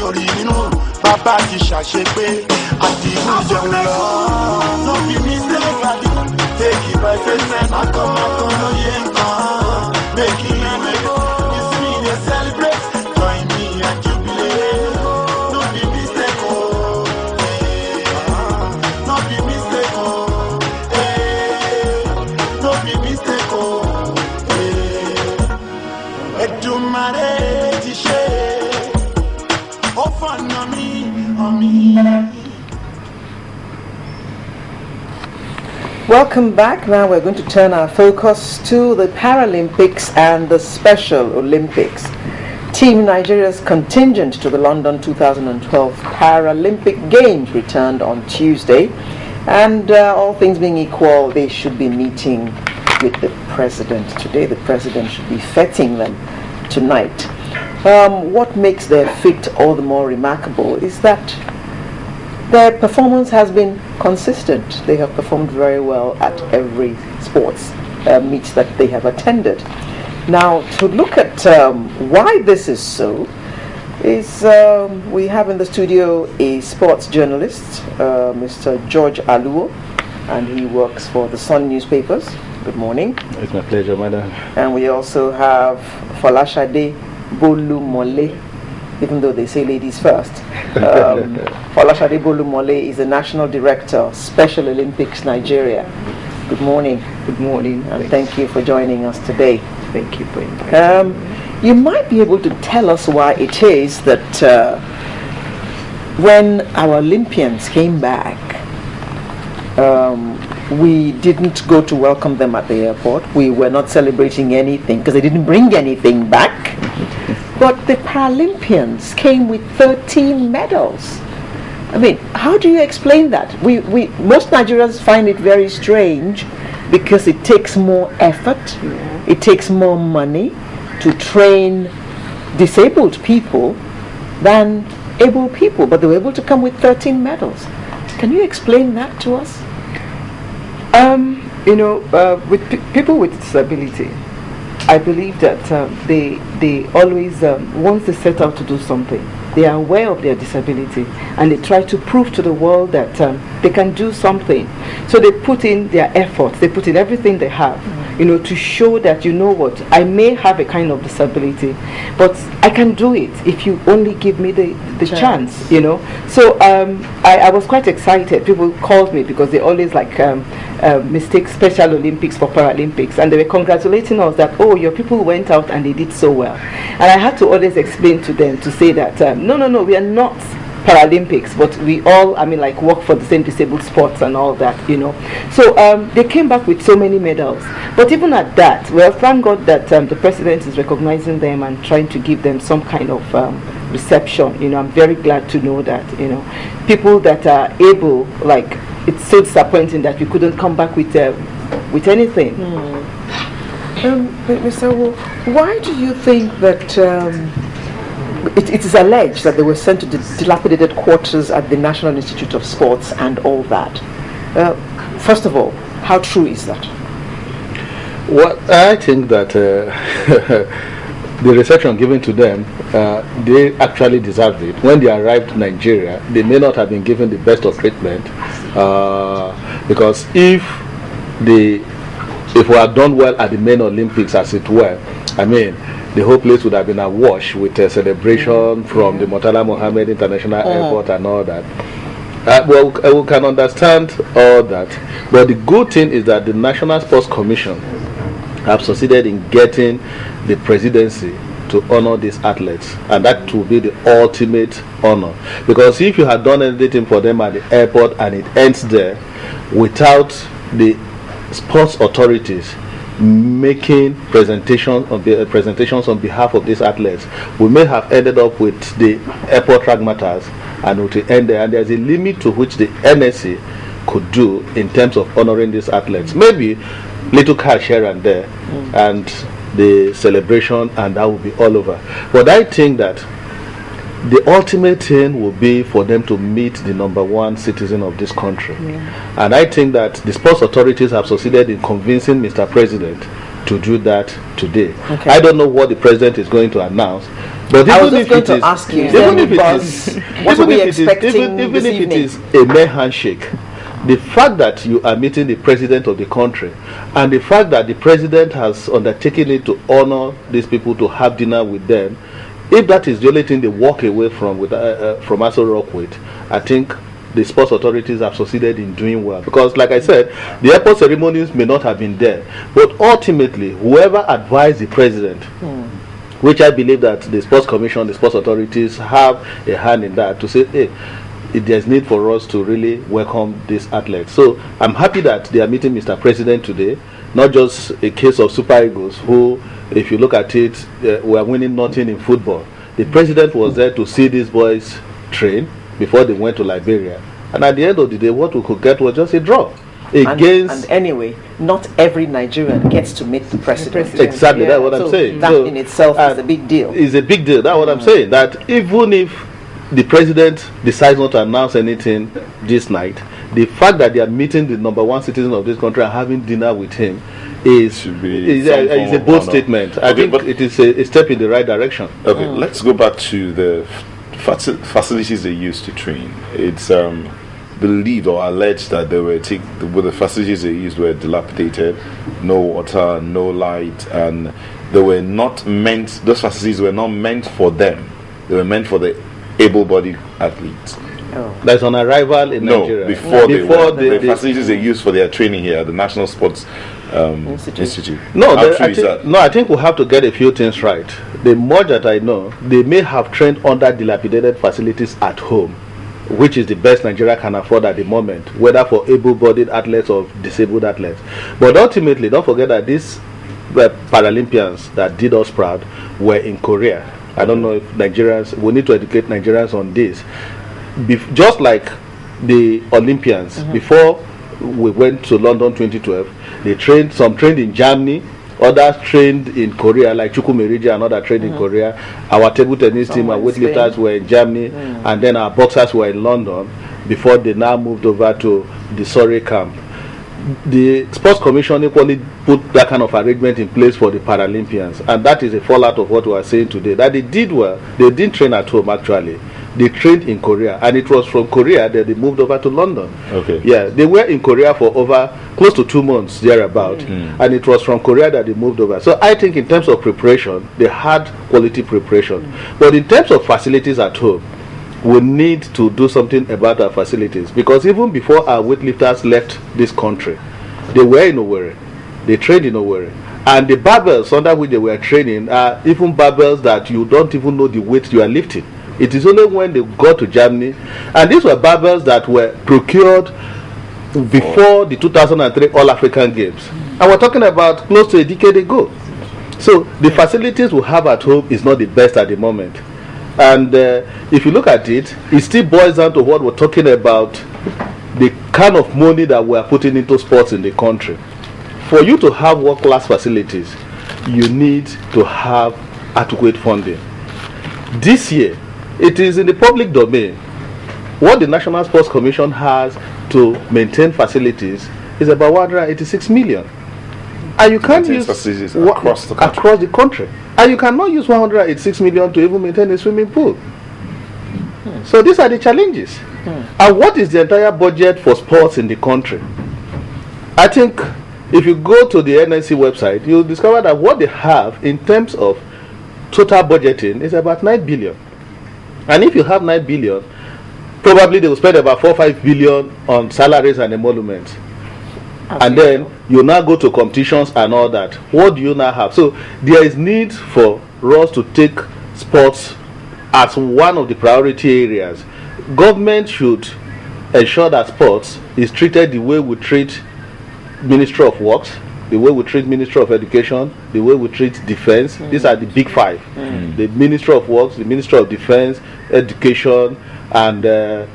torí nínú bàbá ti ṣàṣepé àti ìjẹun lọ. No be mistake, Adi. Take it by faith and akọ lóye nǹkan. Making it go. It's me they celebrate. Join me and jubilate. No be mistake, oh. No be mistake, oh. No be mistake, oh. Edumare ti ṣe. Ó fọ̀nà mi. Welcome back. Now we're going to turn our focus to the Paralympics and the Special Olympics. Team Nigeria's contingent to the London 2012 Paralympic Games returned on Tuesday, and all things being equal, they should be meeting with the president today. The president should be feting them tonight. What makes their feat all the more remarkable is that their performance has been consistent. They have performed very well at every sports meet that they have attended. Now, to look at why this is so, is we have in the studio a sports journalist, Mr. George Aluo, and he works for the Sun newspapers. Good morning. It's my pleasure, madam. And we also have Folashade Bolumole, even though they say ladies first. Folashade Bolumole is the National Director, Special Olympics Nigeria. Good morning. Good morning. And thank you for joining us today. Thank you for inviting me. You might be able to tell us why it is that when our Olympians came back, we didn't go to welcome them at the airport. We were not celebrating anything because they didn't bring anything back. But the Paralympians came with 13 medals. I mean, how do you explain that? Most Nigerians find it very strange because it takes more effort, it takes more money to train disabled people than able people, but they were able to come with 13 medals. Can you explain that to us? With people with disability, I believe that they always, once they set out to do something, they are aware of their disability and they try to prove to the world that they can do something. So they put in their efforts, they put in everything they have, to show that, you know what, I may have a kind of disability, but I can do it if you only give me the chance, So I was quite excited. People called me because they always mistake Special Olympics for Paralympics, and they were congratulating us that, oh, your people went out and they did so well. And I had to always explain to them to say that no, we are not Paralympics, but we all, work for the same disabled sports and all that, So they came back with so many medals. But even at that, well, thank God that the president is recognizing them and trying to give them some kind of reception. I'm very glad to know that, people that are able, it's so disappointing that we couldn't come back with anything. Mr. Wu, why do you think that it is alleged that they were sent to the dilapidated quarters at the National Institute of Sports and all that? First of all, how true is that? Well, I think that the reception given to them, they actually deserved it. When they arrived in Nigeria, they may not have been given the best of treatment, because if we had done well at the main Olympics, as it were, the whole place would have been awash with a celebration from the Murtala Mohammed International Airport and all that. We can understand all that, but the good thing is that the National Sports Commission have succeeded in getting the presidency to honor these athletes, and that will be the ultimate honor. Because if you had done anything for them at the airport and it ends there without the sports authorities making presentations on behalf of these athletes, we may have ended up with the airport raggmatters, and it will end there. And there's a limit to which the NSC could do in terms of honoring these athletes. Maybe little cash here and there, and the celebration, and that will be all over. But I think that the ultimate thing will be for them to meet the number one citizen of this country. And I think that the sports authorities have succeeded in convincing Mr. President to do that today. I don't know what the president is going to announce, But I was even just if going it to is, ask you, even if it because is, what are we even if it is, expecting even this if it evening? is a mere handshake, the fact that you are meeting the president of the country, and the fact that the president has undertaken it to honor these people, to have dinner with them, if that is the only thing they walk away from Aso Rock with, I think the sports authorities have succeeded in doing well. Because, like I said, the airport ceremonies may not have been there, but ultimately, whoever advised the president, which I believe that the sports commission, the sports authorities have a hand in that, to say, hey, there's need for us to really welcome these athletes. So I'm happy that they are meeting Mr. President today. Not just a case of Super Eagles, who, if you look at it, were winning nothing in football. The president was there to see these boys train before they went to Liberia. And at the end of the day, what we could get was just a draw. And anyway, not every Nigerian gets to meet the president. Exactly, that's what I'm saying. That in itself is a big deal. It's a big deal. That's what I'm saying. That even if the president decides not to announce anything this night, the fact that they are meeting the number one citizen of this country and having dinner with him is a bold statement. I think it is a step in the right direction. Okay, let's go back to the facilities they used to train. It's believed or alleged that they were the facilities they used were dilapidated, no water, no light, and they were not meant. Those facilities were not meant for them. They were meant for the able-bodied athletes. That's on arrival in Nigeria. Before the facilities they use for their training here at the National Sports Institute. I think we have to get a few things right. The more that I know, they may have trained under dilapidated facilities at home, which is the best Nigeria can afford at the moment, whether for able-bodied athletes or disabled athletes. But ultimately, don't forget that these Paralympians that did us proud were in Korea. I don't know if Nigerians, we need to educate Nigerians on this. Just like the Olympians, before we went to London 2012, some trained in Germany, others trained in Korea, like Chukwumeriji and others trained in Korea. Our table tennis team, our weightlifters were in Germany, and then our boxers were in London before they now moved over to the Surrey camp. The Sports Commission equally put that kind of arrangement in place for the Paralympians, and that is a fallout of what we are saying today, that they did well. They didn't train at home, actually. They trained in Korea, and it was from Korea that they moved over to London. Okay. Yeah, they were in Korea for over close to 2 months thereabout, and it was from Korea that they moved over. So I think in terms of preparation, they had quality preparation. But in terms of facilities at home, we need to do something about our facilities, because even before our weightlifters left this country, they were in Owerri. They trained in Owerri. And the barbells under which they were training are even barbells that you don't even know the weight you are lifting. It is only when they got to Germany, and these were barbells that were procured before the 2003 All-African Games. And we're talking about close to a decade ago. So the facilities we have at home is not the best at the moment. And if you look at it, it still boils down to what we're talking about, the kind of money that we are putting into sports in the country. For you to have world-class facilities, you need to have adequate funding. This year, it is in the public domain. What the National Sports Commission has to maintain facilities is about 186 million. And you can't use facilities across the country. And you cannot use 186 million to even maintain a swimming pool. So these are the challenges. And what is the entire budget for sports in the country? I think if you go to the NNC website, you'll discover that what they have in terms of total budgeting is about 9 billion. And if you have 9 billion, probably they will spend about 4-5 billion on salaries and emoluments. And then you now go to competitions and all that. What do you now have? So there is need for us to take sports as one of the priority areas. Government should ensure that sports is treated the way we treat Ministry of Works, the way we treat Ministry of Education, the way we treat Defense. These are the big five. The Ministry of Works, the Ministry of Defense, Education, and a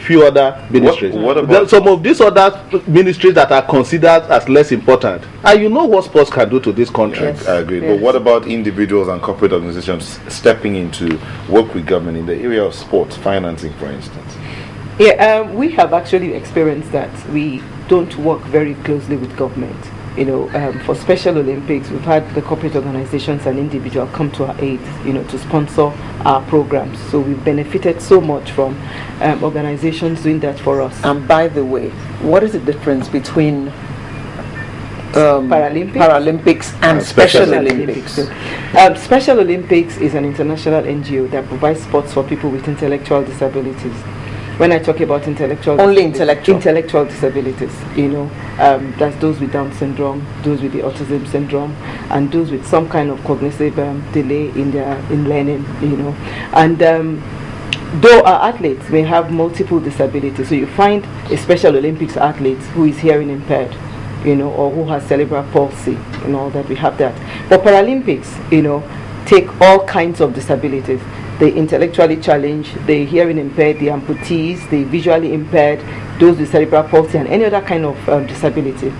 few other ministries. What about some of these other ministries that are considered as less important? And you know what sports can do to this country. Yes. I agree. Yes. But what about individuals and corporate organizations stepping in to work with government in the area of sports financing, for instance? Yeah, we have actually experienced that. We don't work very closely with government. For Special Olympics, we've had the corporate organizations and individuals come to our aid, to sponsor our programs. So we've benefited so much from organizations doing that for us. And by the way, what is the difference between Paralympics and Special Olympics? Special Olympics is an international NGO that provides sports for people with intellectual disabilities. When I talk about intellectual disabilities, that's those with Down syndrome, those with the autism syndrome, and those with some kind of cognitive delay in learning, and though our athletes may have multiple disabilities, so you find a Special Olympics athlete who is hearing impaired, or who has cerebral palsy, that we have that. But Paralympics, take all kinds of disabilities. The intellectually challenged, the hearing impaired, the amputees, the visually impaired, those with cerebral palsy, and any other kind of disability.